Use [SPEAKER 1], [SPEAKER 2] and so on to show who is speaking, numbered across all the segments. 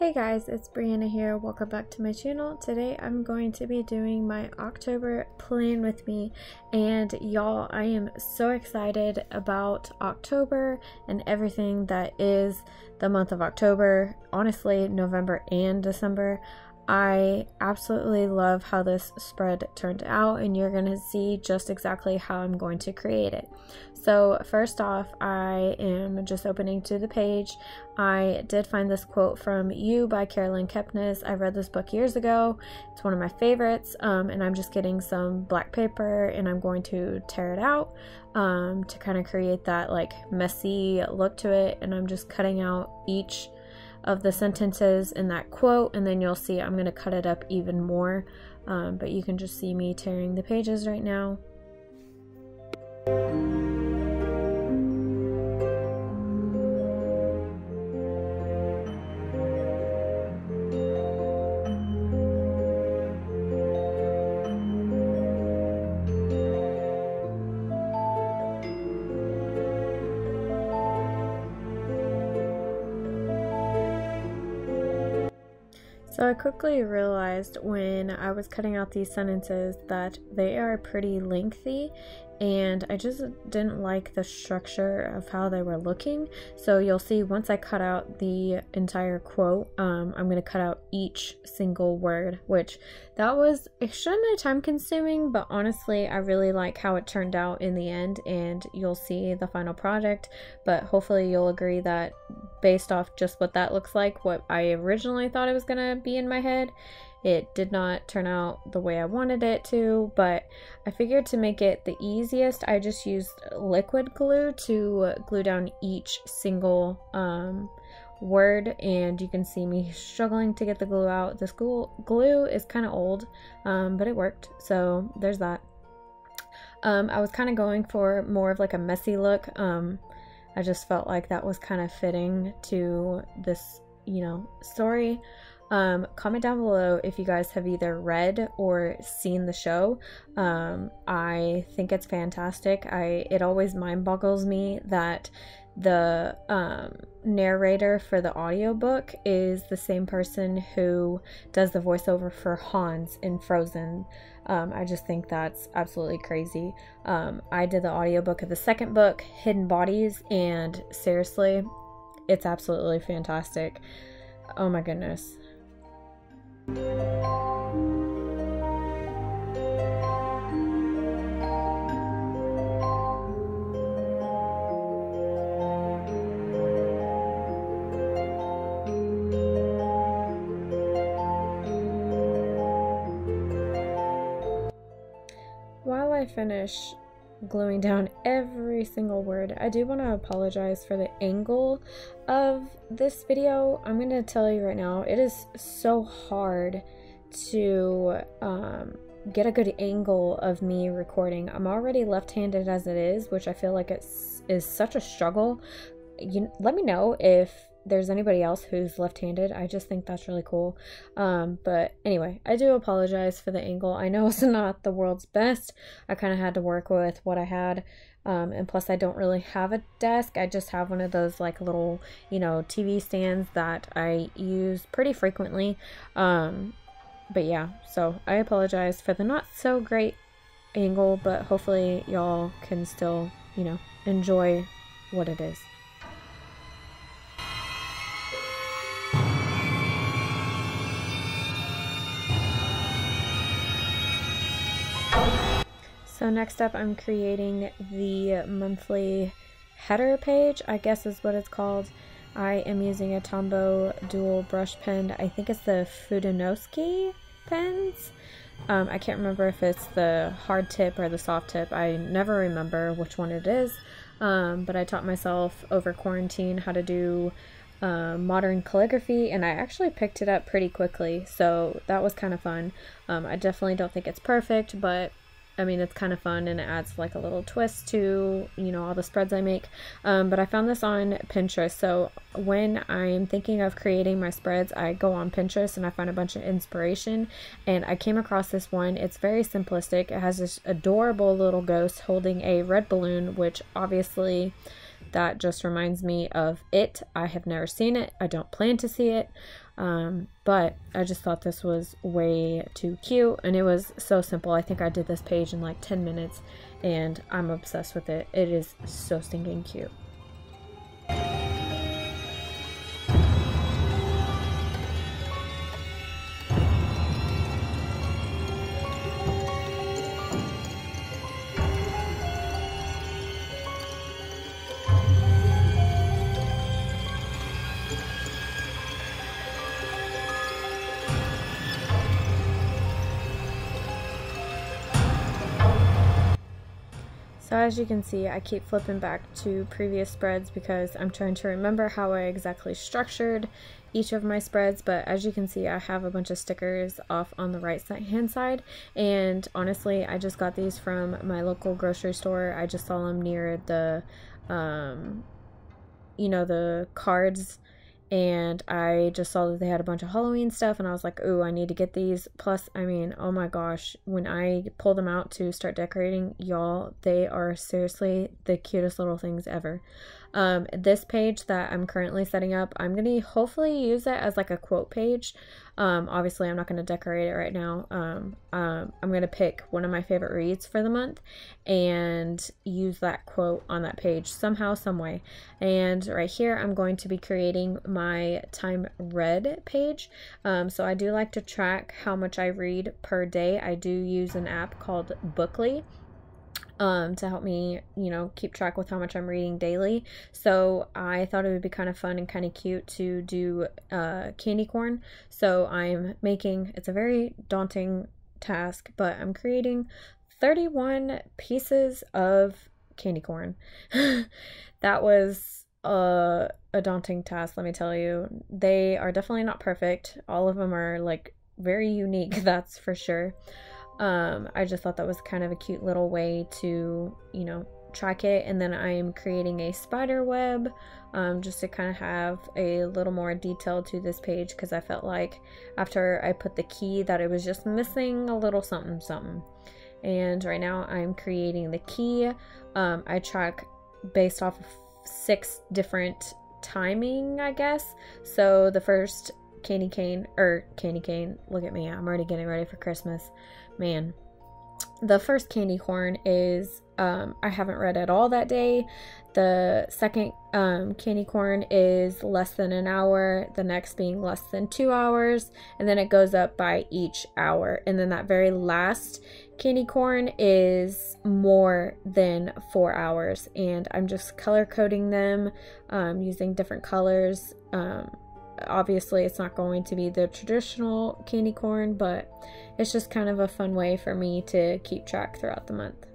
[SPEAKER 1] Hey guys, it's Brianna here. Welcome back to my channel. Today I'm going to be doing my October plan with me, and y'all, I am so excited about October and everything that is the month of October. Honestly, November and December. I absolutely love how this spread turned out, and you're going to see just exactly how I'm going to create it. So first off, I am just opening to the page. I did find this quote from You by Carolyn Kepnes. I read this book years ago. It's one of my favorites, and I'm just getting some black paper and I'm going to tear it out to kind of create that like messy look to it, and I'm just cutting out each of the sentences in that quote, and then you'll see I'm going to cut it up even more, but you can just see me tearing the pages right now. So I quickly realized when I was cutting out these sentences that they are pretty lengthy, and I just didn't like the structure of how they were looking. So you'll see once I cut out the entire quote, I'm going to cut out each single word, which that was extremely time consuming, but honestly I really like how it turned out in the end, and you'll see the final product. But hopefully you'll agree that based off just what that looks like, what I originally thought it was going to be in my head, it did not turn out the way I wanted it to. But I figured to make it the easiest, I just used liquid glue to glue down each single word, and you can see me struggling to get the glue out. This glue is kind of old, but it worked, so there's that. I was kind of going for more of like a messy look. I just felt like that was kind of fitting to this, story. Comment down below if you guys have either read or seen the show. I think it's fantastic. It always mind boggles me that the narrator for the audiobook is the same person who does the voiceover for Hans in Frozen. I just think that's absolutely crazy. I did the audiobook of the second book, Hidden Bodies, and seriously, it's absolutely fantastic. Oh my goodness. While I finish gluing down every single word, I do want to apologize for the angle of this video. I'm going to tell you right now, it is so hard to get a good angle of me recording. I'm already left-handed as it is, which I feel like it is such a struggle. Let me know if there's anybody else who's left-handed. I just think that's really cool. But anyway, I do apologize for the angle. I know it's not the world's best. I kind of had to work with what I had. And plus I don't really have a desk. I just have one of those like little, TV stands that I use pretty frequently. But yeah, so I apologize for the not so great angle, but hopefully y'all can still, enjoy what it is. So next up, I'm creating the monthly header page, I guess is what it's called. I am using a Tombow dual brush pen. I think it's the Fudonowski pens. I can't remember if it's the hard tip or the soft tip. I never remember which one it is. But I taught myself over quarantine how to do modern calligraphy, and I actually picked it up pretty quickly, so that was kind of fun. I definitely don't think it's perfect, but I mean, it's kind of fun, and it adds like a little twist to, all the spreads I make. But I found this on Pinterest. So when I'm thinking of creating my spreads, I go on Pinterest and I find a bunch of inspiration, and I came across this one. It's very simplistic. It has this adorable little ghost holding a red balloon, which obviously that just reminds me of It. I have never seen it. I don't plan to see it. But I just thought this was way too cute, and it was so simple. I think I did this page in like 10 minutes, and I'm obsessed with it. It is so stinking cute. So as you can see, I keep flipping back to previous spreads because I'm trying to remember how I exactly structured each of my spreads. But as you can see, I have a bunch of stickers off on the right hand side, and honestly, I just got these from my local grocery store. I just saw them near the you know, the cards, and I just saw that they had a bunch of Halloween stuff, and I was like, ooh, I need to get these. Plus, I mean, oh my gosh, when I pull them out to start decorating, y'all, they are seriously the cutest little things ever. This page that I'm currently setting up, I'm going to hopefully use it as like a quote page. Obviously, I'm not going to decorate it right now. I'm going to pick one of my favorite reads for the month and use that quote on that page somehow, some way. And right here, I'm going to be creating my time read page. So I do like to track how much I read per day. I do use an app called Bookly to help me, you know, keep track with how much I'm reading daily. So I thought it would be kind of fun and kind of cute to do candy corn. So I'm making, it's a very daunting task, but I'm creating 31 pieces of candy corn. That was a daunting task, let me tell you. They are definitely not perfect. All of them are like very unique, that's for sure. I just thought that was kind of a cute little way to, you know, track it. And then I'm creating a spider web just to kind of have a little more detail to this page, because I felt like after I put the key that it was just missing a little something something. And right now I'm creating the key. I track based off of 6 different timing, I guess. So the first candy cane, look at me, I'm already getting ready for Christmas. Man, the first candy corn is I haven't read at all that day. The second candy corn is less than an hour, the next being less than 2 hours, and then it goes up by each hour. And then that very last candy corn is more than 4 hours, and I'm just color coding them using different colors. Obviously it's not going to be the traditional candy corn, but it's just kind of a fun way for me to keep track throughout the month.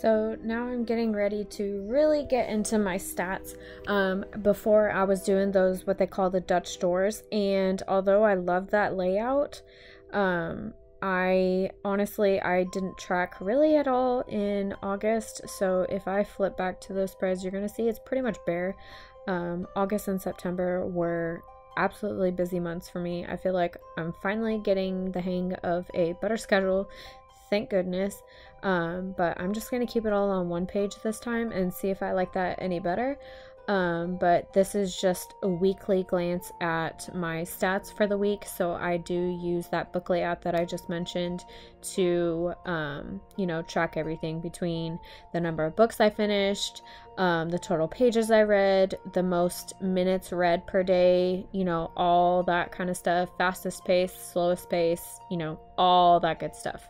[SPEAKER 1] So now I'm getting ready to really get into my stats. Before I was doing those, what they call the Dutch doors, and although I love that layout, I didn't track really at all in August. So if I flip back to those spreads, you're going to see it's pretty much bare. August and September were absolutely busy months for me. I feel like I'm finally getting the hang of a better schedule. Thank goodness. But I'm just going to keep it all on one page this time and see if I like that any better. But this is just a weekly glance at my stats for the week. So I do use that Bookly app that I just mentioned to, you know, track everything between the number of books I finished, the total pages I read, the most minutes read per day, you know, all that kind of stuff, fastest pace, slowest pace, you know, all that good stuff.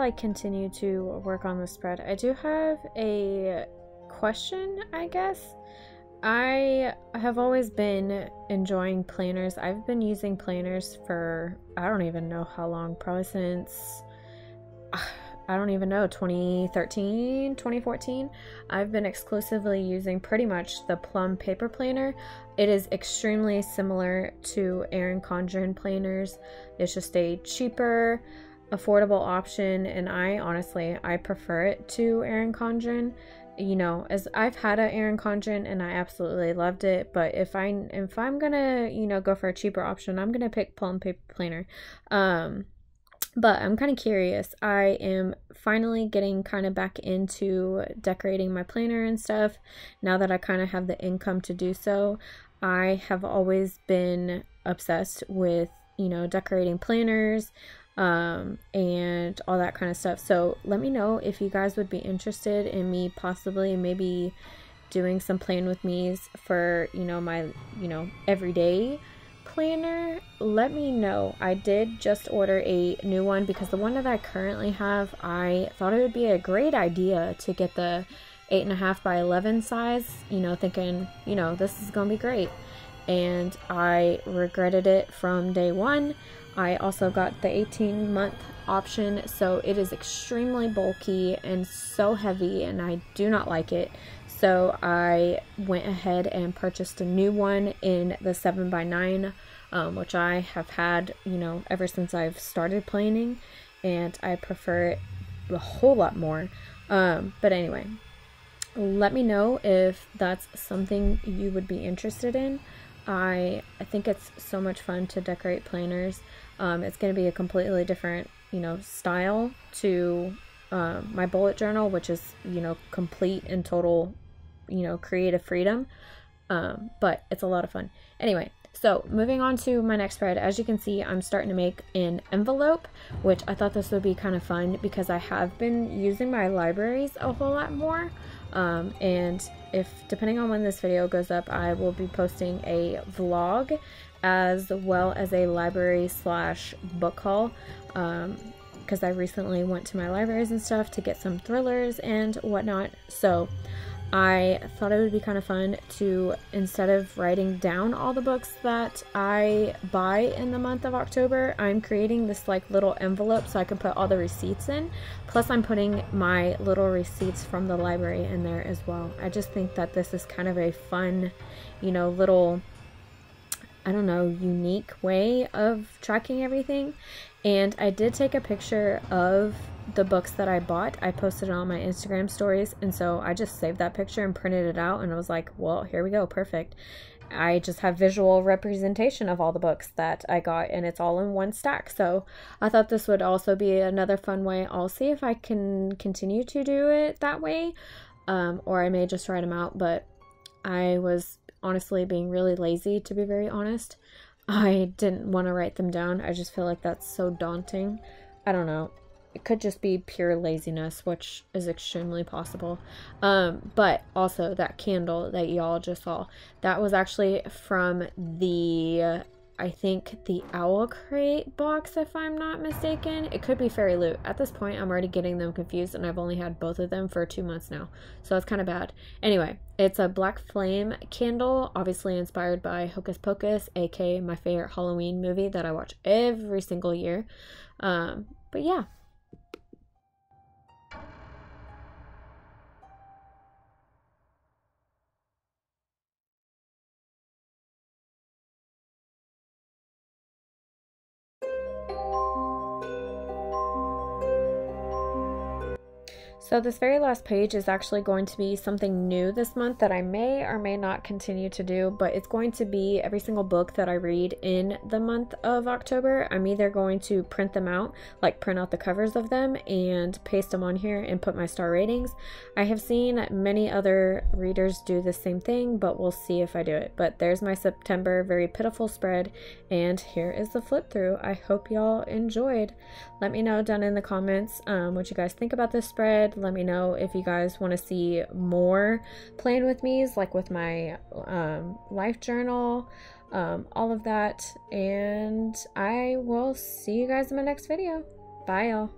[SPEAKER 1] like continue to work on the spread, I do have a question, I guess. I have always been enjoying planners. I've been using planners for I don't even know how long, probably since I don't even know, 2013, 2014. I've been exclusively using pretty much the Plum paper planner. It is extremely similar to Erin Condren planners. It's just a cheaper, affordable option, and I prefer it to Erin Condren. You know, as I've had a Erin Condren and I absolutely loved it, but if I'm gonna, you know, go for a cheaper option, I'm gonna pick Plum paper planner. But I'm kind of curious. I am finally getting kind of back into decorating my planner and stuff now that I kind of have the income to do so. I have always been obsessed with, you know, decorating planners and all that kind of stuff. So let me know if you guys would be interested in me possibly maybe doing some plan with me's for, you know, my, you know, everyday planner. Let me know. I did just order a new one because the one that I currently have, I thought it would be a great idea to get the 8.5 by 11 size, you know, thinking, you know, this is gonna be great, and I regretted it from day one. I also got the 18-month option, so it is extremely bulky and so heavy, and I do not like it. So I went ahead and purchased a new one in the 7x9, which I have had, you know, ever since I've started planning, and I prefer it a whole lot more. But anyway, let me know if that's something you would be interested in. I think it's so much fun to decorate planners. It's going to be a completely different, you know, style to my bullet journal, which is, you know, complete and total, you know, creative freedom. But it's a lot of fun. Anyway, so moving on to my next spread. As you can see, I'm starting to make an envelope, which I thought this would be kind of fun because I have been using my libraries a whole lot more. And if, depending on when this video goes up, I will be posting a vlog as well as a library / book haul, because I recently went to my libraries and stuff to get some thrillers and whatnot. So I thought it would be kind of fun to, instead of writing down all the books that I buy in the month of October, I'm creating this like little envelope so I can put all the receipts in. Plus I'm putting my little receipts from the library in there as well. I just think that this is kind of a fun, you know, little, I don't know, unique way of tracking everything. And I did take a picture of the books that I bought. I posted it on my Instagram stories, and so I just saved that picture and printed it out, and I was like, well, here we go, perfect. I just have visual representation of all the books that I got, and it's all in one stack. So I thought this would also be another fun way. I'll see if I can continue to do it that way, or I may just write them out, but I was honestly being really lazy, to be very honest. I didn't want to write them down. I just feel like that's so daunting. I don't know. It could just be pure laziness, which is extremely possible. But also that candle that y'all just saw, that was actually from the, I think the Owl Crate box, if I'm not mistaken. It could be Fairy Loot. At this point, I'm already getting them confused, and I've only had both of them for 2 months now. So it's kind of bad. Anyway, it's a black flame candle, obviously inspired by Hocus Pocus, aka my favorite Halloween movie that I watch every single year. But yeah. So this very last page is actually going to be something new this month that I may or may not continue to do, but it's going to be every single book that I read in the month of October. I'm either going to print them out, like print out the covers of them and paste them on here and put my star ratings. I have seen many other readers do the same thing, but we'll see if I do it. But there's my September very pitiful spread, and here is the flip through. I hope y'all enjoyed. Let me know down in the comments what you guys think about this spread. Let me know if you guys want to see more plan with me's, like with my life journal, all of that. And I will see you guys in my next video. Bye, y'all.